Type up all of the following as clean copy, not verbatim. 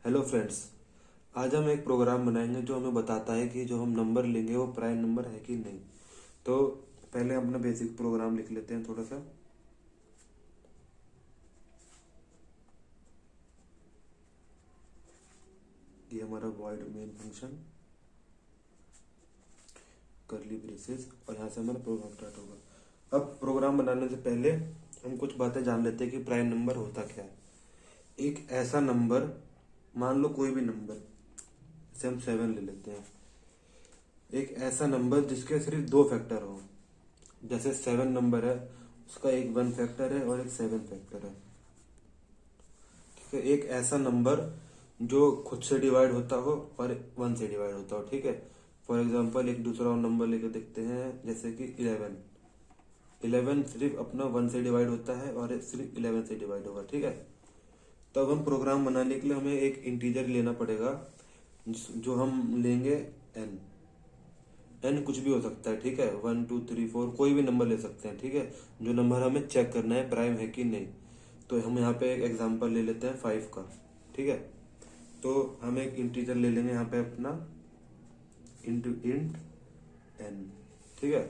Hello friends. आज हम एक प्रोग्राम बनाएंगे जो हमें बताता है कि जो हम नंबर लेंगे वो प्राइम नंबर है कि नहीं। तो पहले हम अपना बेसिक प्रोग्राम लिख लेते हैं थोड़ा सा। ये हमारा वॉइड मेन फंक्शन, करली ब्रेसेस, और यहाँ से हमारा प्रोग्राम स्टार्ट होगा। अब प्रोग्राम बनाने से पहले हम कुछ बातें जान लेते हैं कि प्राइम नंबर होता क्या है। एक ऐसा नंबर, मान लो कोई भी नंबर, जैसे हम 7 ले लेते हैं। एक ऐसा नंबर जिसके सिर्फ 2 फैक्टर हो, जैसे 7 नंबर है, उसका एक 1 फैक्टर है और एक 7 फैक्टर है। ठीक है, एक ऐसा नंबर जो खुद से डिवाइड होता हो और 1 से डिवाइड होता हो। ठीक है, फॉर एग्जांपल एक दूसरा और नंबर लेकर देखते हैं, जैसे कि 11। 11 सिर्फ अपना 1 से डिवाइड होता है और सिर्फ 11 से डिवाइड होगा। ठीक है, तो अब हम प्रोग्राम बनाने के लिए हमें एक इंटीजर लेना पड़ेगा, जो हम लेंगे n। एन कुछ भी हो सकता है। ठीक है, 1 2 3 4 कोई भी नंबर ले सकते हैं। ठीक है, जो नंबर हमें चेक करना है प्राइम है कि नहीं। तो हम यहाँ पे एक एग्जांपल ले लेते हैं 5 का। ठीक है, तो हम एक इंटीजर ले लेंगे यहाँ पे अपना इंटू इंट एन। ठीक है,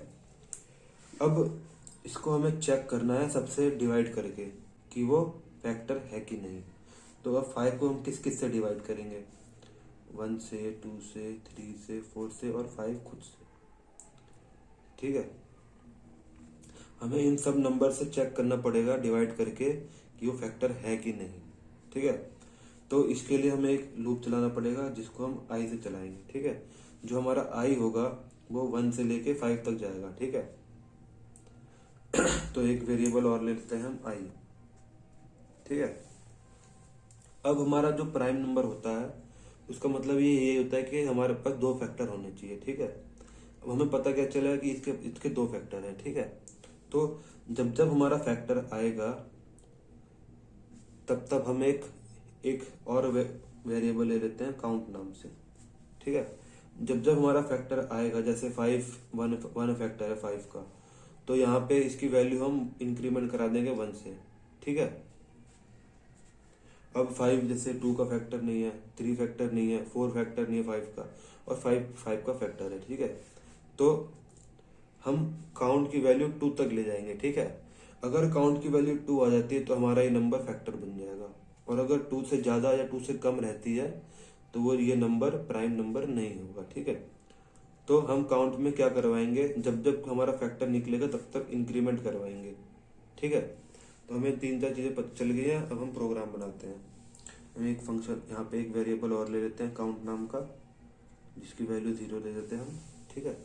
अब इसको हमें चेक करना है सबसे डिवाइड करके कि वो फैक्टर है कि नहीं। तो अब 5 को हम किस किस से डिवाइड करेंगे? 1 से, 2 से, 3 से, 4 से और 5 खुद से। ठीक है, हमें इन सब नंबर से चेक करना पड़ेगा डिवाइड करके कि वो फैक्टर है कि नहीं। ठीक है, तो इसके लिए हमें एक लूप चलाना पड़ेगा जिसको हम आई से चलाएंगे। ठीक है, जो हमारा आई होगा वो 1 से लेके 5 तक जाएगा। ठीक है, तो एक वेरिएबल और ले लेते हैं हम आई। ठीक है, अब हमारा जो प्राइम नंबर होता है उसका मतलब ये होता है कि हमारे पास 2 फैक्टर होने चाहिए। ठीक है, अब हमें पता क्या चला कि इसके इसके 2 फैक्टर हैं। ठीक है, तो जब जब हमारा फैक्टर आएगा तब तब हम एक एक और वेरिएबल ले लेते हैं काउंट नाम से। ठीक है, जब जब हमारा फैक्टर आएगा, जैसे 5 वन फैक्टर है 5 का, तो यहाँ पे इसकी वैल्यू हम इंक्रीमेंट करा देंगे 1 से। ठीक है, अब 5 जैसे 2 का फैक्टर नहीं है, 3 फैक्टर नहीं है, 4 फैक्टर नहीं है 5 का, और 5 का फैक्टर है। ठीक है, तो हम काउंट की वैल्यू 2 तक ले जाएंगे। ठीक है, अगर काउंट की वैल्यू 2 आ जाती है तो हमारा ये नंबर फैक्टर बन जाएगा, और अगर 2 से ज्यादा या 2 से कम रहती है तो वो ये नंबर प्राइम नंबर नहीं होगा। ठीक है, तो हम काउंट में क्या करवाएंगे, जब जब हमारा फैक्टर निकलेगा तब तक इंक्रीमेंट करवाएंगे। ठीक है, तो हमें 3 4 चीजें पता चल गई हैं। अब हम प्रोग्राम बनाते हैं। हम एक फंक्शन यहाँ पे एक वेरिएबल और ले लेते हैं काउंट नाम का, जिसकी वैल्यू 0 ले लेते हैं हम। ठीक है,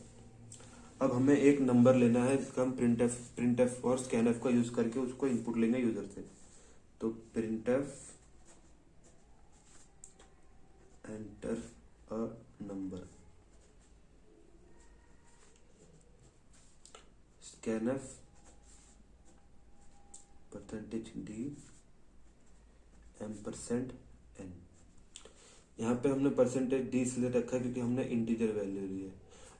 अब हमें एक नंबर लेना है जिसका हम प्रिंटफ और स्कैनफ का यूज करके उसको इनपुट लेंगे यूजर से। तो printf enter a number, scanf %d %n। यहाँ पे हमने %d इसलिए रखा है क्योंकि हमने इंटीजर वैल्यू ली है।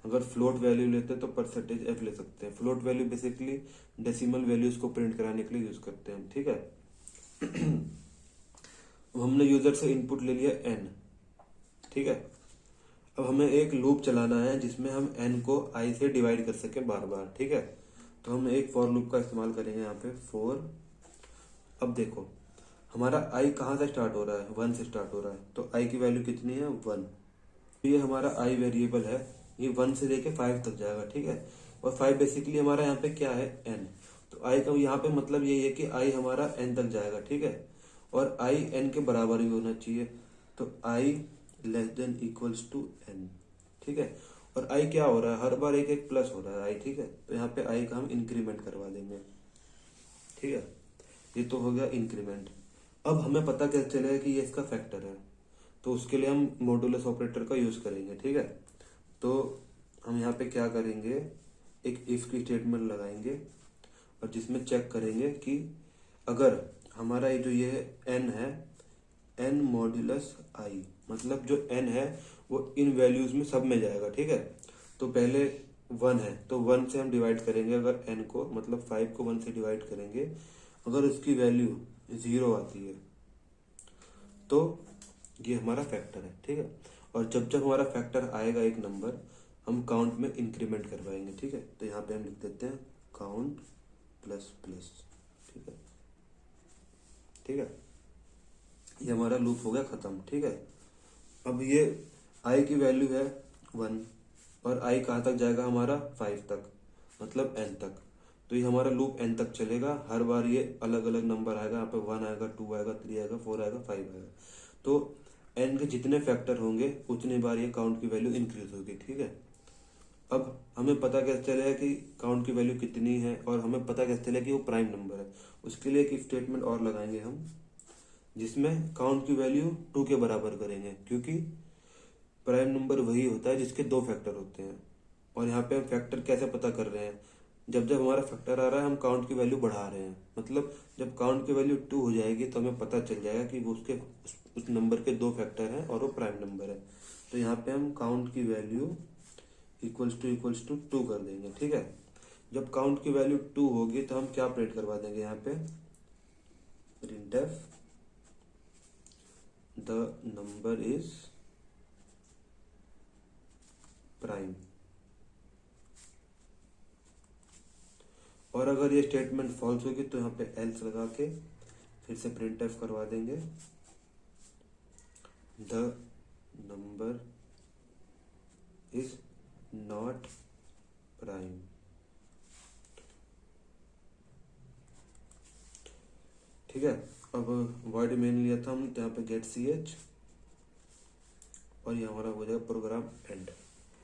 अगर फ्लोट वैल्यू लेते हैं तो %f ले सकते हैं। Float value basically decimal values को प्रिंट कराने के लिए यूज करते हैं। ठीक है, अब हमने यूजर से इनपुट ले लिया n। ठीक है, अब हमें एक लूप चलाना है जिसमें हम n को i से डिवाइड कर सके बार बार। ठीक है, तो हम एक फॉर लूप का इस्तेमाल करेंगे यहाँ पे फॉर। अब देखो हमारा i कहाँ से स्टार्ट हो रहा है? 1 से स्टार्ट हो रहा है, तो i की वैल्यू कितनी है? 1। ये हमारा i वेरिएबल है, ये 1 से लेके 5 तक जाएगा। ठीक है, और 5 बेसिकली हमारा यहाँ पे क्या है? n। तो i का यहाँ पे मतलब यही है कि i हमारा n तक जाएगा। ठीक है, और i n के बराबर भी होना चाहिए, तो i less than equals to n। ठीक है, और i क्या हो रहा है? हर बार एक एक प्लस हो रहा है i। ठीक है, तो यहाँ पे i का हम इंक्रीमेंट करवा देंगे। ठीक है, ये तो हो गया इंक्रीमेंट। अब हमें पता कैसे चलेगा कि ये इसका फैक्टर है? तो उसके लिए हम मॉडुलस ऑपरेटर का यूज करेंगे। ठीक है, तो हम यहाँ पे क्या करेंगे, एक इफ की स्टेटमेंट लगाएंगे और जिसमें चेक करेंगे कि अगर हमारा ये जो ये n है, n मॉड्यूलस i, मतलब जो n है वो इन वैल्यूज में सब में जाएगा। ठीक है, तो पहले 1 है तो 1 से हम डिवाइड करेंगे, अगर n को मतलब 5 को 1 से डिवाइड करेंगे, अगर उसकी वैल्यू 0 आती है तो ये हमारा फैक्टर है, ठीक है। और जब जब हमारा फैक्टर आएगा एक नंबर, हम काउंट में इंक्रीमेंट करवाएंगे, ठीक है। तो यहाँ पे हम लिख देते हैं काउंट प्लस प्लस, ठीक है, ठीक है। ये हमारा लूप हो गया खत्म, ठीक है। अब ये आई की वैल्यू है 1 और आई कहाँ तक जाएगा हमारा 5 तक, मतलब n तक। तो ये हमारा लूप n तक चलेगा, हर बार ये अलग अलग नंबर आएगा, यहाँ पे 1 आएगा, 2 आएगा, 3 आएगा, 4 आएगा, 5 आएगा। तो n के जितने फैक्टर होंगे उतनी बार ये काउंट की वैल्यू इंक्रीज होगी, ठीक है। अब हमें पता कैसे चलेगा कि काउंट की वैल्यू कितनी है, और हमें पता कैसे चलेगा कि वो प्राइम नंबर है। उसके लिए एक स्टेटमेंट और लगाएंगे हम, जिसमें काउंट की वैल्यू 2 के बराबर करेंगे, क्योंकि प्राइम नंबर वही होता है जिसके 2 फैक्टर होते हैं। और यहाँ पे हम फैक्टर कैसे पता कर रहे हैं, जब जब हमारा फैक्टर आ रहा है हम काउंट की वैल्यू बढ़ा रहे हैं। मतलब जब काउंट की वैल्यू 2 हो जाएगी तो हमें पता चल जाएगा कि वो उस नंबर के 2 फैक्टर हैं और वो प्राइम नंबर है। तो यहाँ पे हम काउंट की वैल्यू इक्वल्स टू 2 कर देंगे, ठीक है। जब काउंट की वैल्यू 2 होगी तो हम क्या प्रिंट करवा देंगे यहाँ पे, printf the number is prime. और अगर ये स्टेटमेंट फॉल्स होगी तो यहाँ पे एल्स लगा के फिर से printf करवा देंगे the number is not prime. ठीक है। अब वर्ड मेन लिया था हम, तो यहाँ पे गेट ch और ये हमारा हो जाएगा प्रोग्राम एंड।